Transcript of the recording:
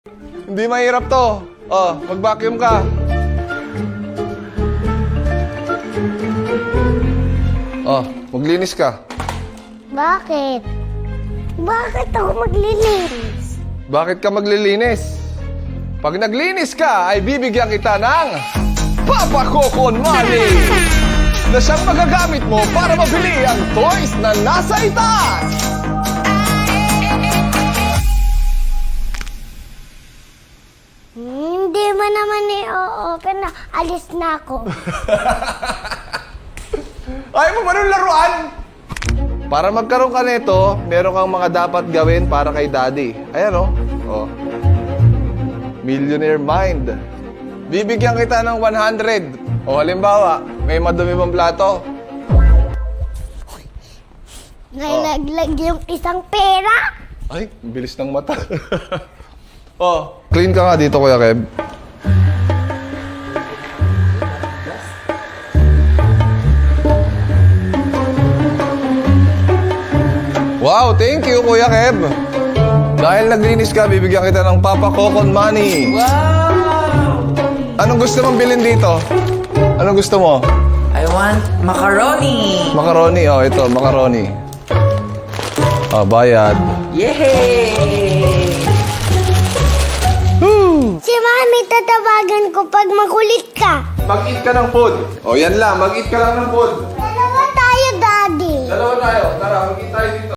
Hindi mahirap to. Oh, mag-vacuum ka. Oh, maglinis ka. Bakit? Bakit ako maglilinis? Bakit ka maglilinis? Pag naglinis ka, ay bibigyan kita ng Papa Coco Money na siyang magagamit mo para mabili ang toys na nasa itaas. Hindi mo naman i-open na. Alis na ako. Ayaw mo ba nung laruan? Para magkaroon ka nito, meron kang mga dapat gawin para kay Daddy. Ayan oh. Oh. Millionaire Mind. Bibigyan kita ng 100. O halimbawa, may madumi mong plato. Nalaglag yung isang pera. Ay, ang bilis ng mata. Oh, clean ka nga dito, Kuya Kev. Wow, thank you, Kuya Kev. Dahil naglinis ka, bibigyan kita ng Papa Cocon Money. Wow! Anong gusto mong bilhin dito? Anong gusto mo? I want macaroni! Macaroni, oh, ito, macaroni. Oh, bayad. Yay! Woo! Si Mami tatawagan ko pag makulit ka. Mag-eat ka ng food. Oh, yan lang, mag-eat ka lang ng food. Dalawa tayo, Daddy. Dalawa tayo. Tara, mag-eat tayo dito.